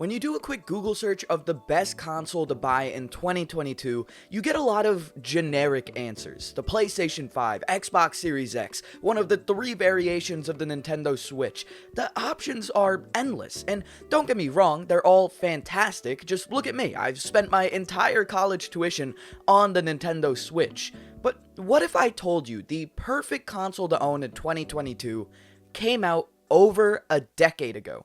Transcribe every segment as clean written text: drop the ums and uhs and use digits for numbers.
When you do a quick Google search of the best console to buy in 2022, you get a lot of generic answers. The PlayStation 5, Xbox Series X, one of the 3 variations of the Nintendo Switch. The options are endless, and don't get me wrong, they're all fantastic. Just look at me, I've spent my entire college tuition on the Nintendo Switch. But what if I told you the perfect console to own in 2022 came out over a decade ago?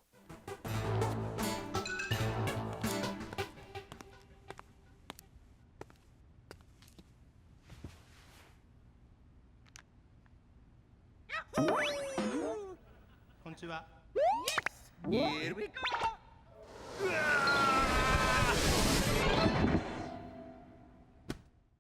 Here we go!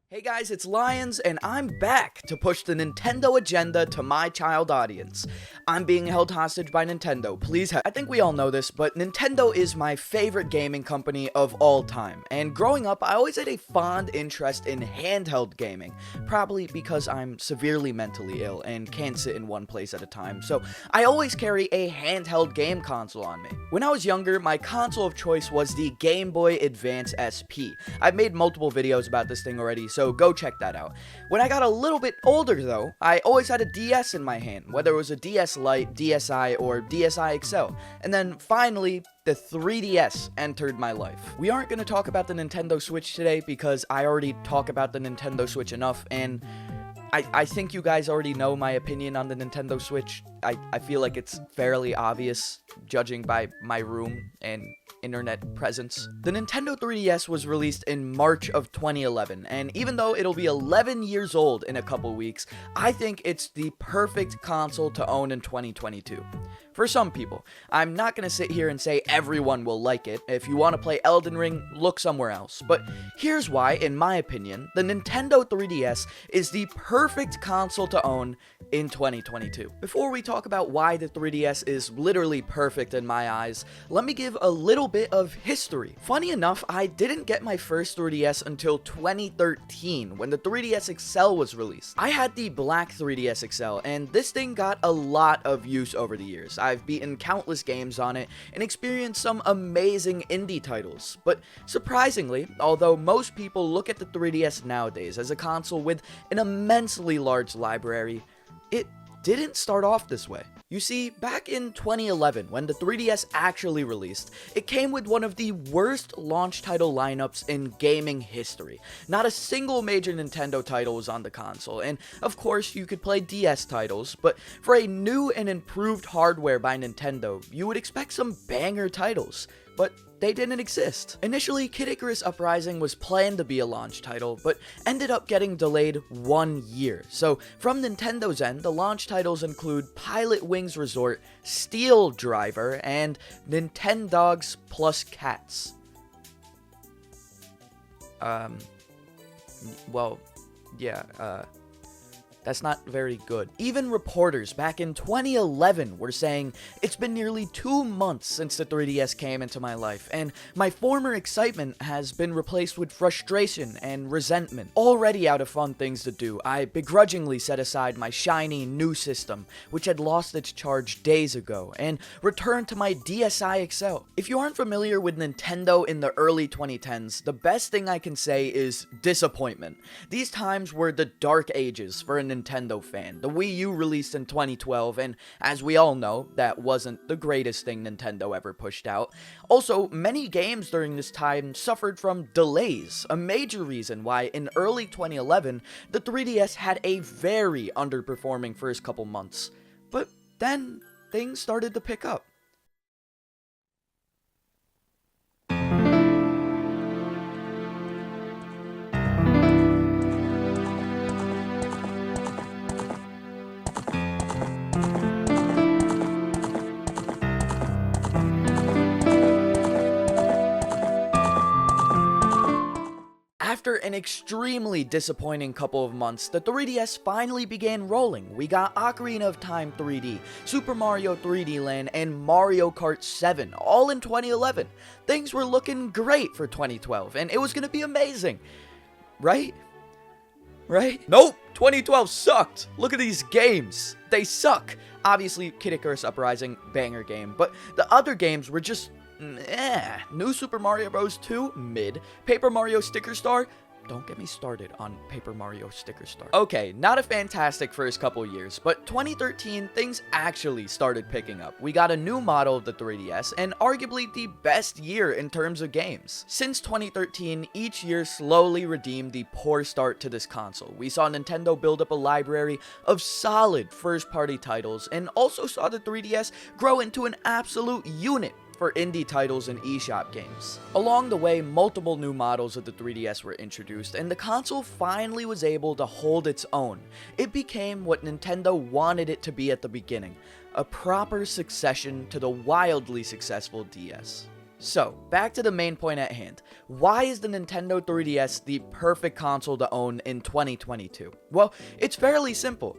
Hey guys, it's LaiyenZ, and I'm back to push the Nintendo agenda to my child audience. I'm being held hostage by Nintendo, please I think we all know this, but Nintendo is my favorite gaming company of all time, and growing up, I always had a fond interest in handheld gaming, probably because I'm severely mentally ill and can't sit in one place at a time, so I always carry a handheld game console on me. When I was younger, my console of choice was the Game Boy Advance SP. I've made multiple videos about this thing already, so go check that out. When I got a little bit older though, I always had a DS in my hand, whether it was a DS Lite, DSi, or DSi XL. And then finally, the 3DS entered my life. We aren't going to talk about the Nintendo Switch today because I already talk about the Nintendo Switch enough, and I think you guys already know my opinion on the Nintendo Switch. I feel like it's fairly obvious, judging by my room and internet presence. The Nintendo 3DS was released in March of 2011, and even though it'll be 11 years old in a couple weeks, I think it's the perfect console to own in 2022. For some people, I'm not going to sit here and say everyone will like it. If you want to play Elden Ring, look somewhere else. But here's why, in my opinion, the Nintendo 3DS is the perfect console to own in 2022. Before we talk about why the 3DS is literally perfect in my eyes, let me give a little bit of history. Funny enough, I didn't get my first 3DS until 2013 when the 3DS XL was released. I had the black 3DS XL, and this thing got a lot of use over the years. I've beaten countless games on it and experienced some amazing indie titles. But surprisingly, although most people look at the 3DS nowadays as a console with an immensely large library, it didn't start off this way. You see, back in 2011, when the 3DS actually released, it came with one of the worst launch title lineups in gaming history. Not a single major Nintendo title was on the console, and of course you could play DS titles, but for a new and improved hardware by Nintendo, you would expect some banger titles, but they didn't exist. Initially, Kid Icarus Uprising was planned to be a launch title, but ended up getting delayed 1 year. So, from Nintendo's end, the launch titles include Pilot Wings Resort, Steel Driver, and Nintendogs Plus Cats. That's not very good. Even reporters back in 2011 were saying, it's been nearly 2 months since the 3DS came into my life, and my former excitement has been replaced with frustration and resentment. Already out of fun things to do, I begrudgingly set aside my shiny new system, which had lost its charge days ago, and returned to my DSi XL. If you aren't familiar with Nintendo in the early 2010s, the best thing I can say is disappointment. These times were the dark ages for a Nintendo fan. The Wii U released in 2012, and as we all know, that wasn't the greatest thing Nintendo ever pushed out. Also, many games during this time suffered from delays, a major reason why in early 2011, the 3DS had a very underperforming first couple months. But then, things started to pick up. After an extremely disappointing couple of months, the 3DS finally began rolling. We got Ocarina of Time 3D, Super Mario 3D Land, and Mario Kart 7, all in 2011. Things were looking great for 2012, and it was gonna be amazing. Right? Nope! 2012 sucked! Look at these games! They suck! Obviously, Kid Icarus Uprising, banger game, but the other games were just New Super Mario Bros. 2, mid. Paper Mario Sticker Star, don't get me started on Paper Mario Sticker Star. Okay, not a fantastic first couple years, but 2013, things actually started picking up. We got a new model of the 3DS, and arguably the best year in terms of games. Since 2013, each year slowly redeemed the poor start to this console. We saw Nintendo build up a library of solid first-party titles, and also saw the 3DS grow into an absolute unit for indie titles and eShop games. Along the way, multiple new models of the 3DS were introduced, and the console finally was able to hold its own. It became what Nintendo wanted it to be at the beginning, a proper succession to the wildly successful DS. So, back to the main point at hand. Why is the Nintendo 3DS the perfect console to own in 2022? Well, it's fairly simple.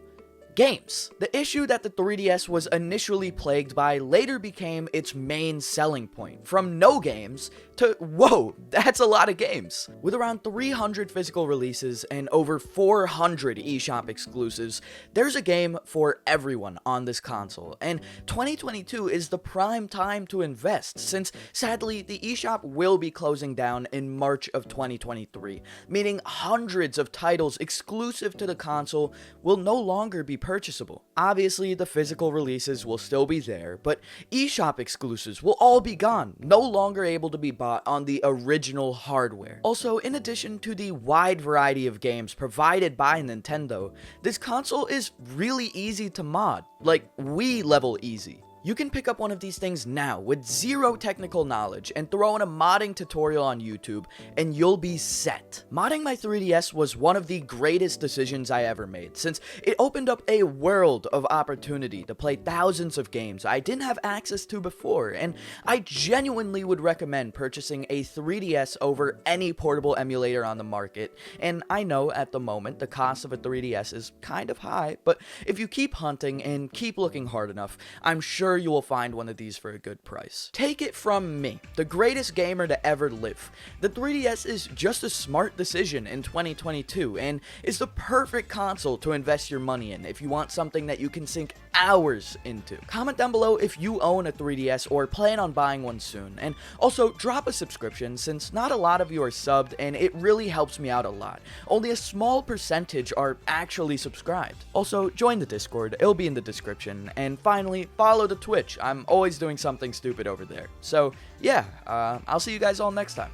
Games. The issue that the 3DS was initially plagued by later became its main selling point. From no games to, whoa, that's a lot of games. With around 300 physical releases and over 400 eShop exclusives, there's a game for everyone on this console, and 2022 is the prime time to invest, since sadly the eShop will be closing down in March of 2023, meaning hundreds of titles exclusive to the console will no longer be purchasable. Obviously, the physical releases will still be there, but eShop exclusives will all be gone, no longer able to be bought on the original hardware. Also, in addition to the wide variety of games provided by Nintendo, this console is really easy to mod, like Wii level easy. You can pick up one of these things now with zero technical knowledge and throw in a modding tutorial on YouTube and you'll be set. Modding my 3DS was one of the greatest decisions I ever made, since it opened up a world of opportunity to play thousands of games I didn't have access to before, and I genuinely would recommend purchasing a 3DS over any portable emulator on the market. And I know at the moment the cost of a 3DS is kind of high, but if you keep hunting and keep looking hard enough, I'm sure you will find one of these for a good price. Take it from me, the greatest gamer to ever live. The 3DS is just a smart decision in 2022 and is the perfect console to invest your money in if you want something that you can sink hours into. Comment down below if you own a 3DS or plan on buying one soon, and also drop a subscription since not a lot of you are subbed and it really helps me out a lot. Only a small percentage are actually subscribed. Also, join the Discord, it'll be in the description, and finally, follow the Twitch. I'm always doing something stupid over there. So yeah, I'll see you guys all next time.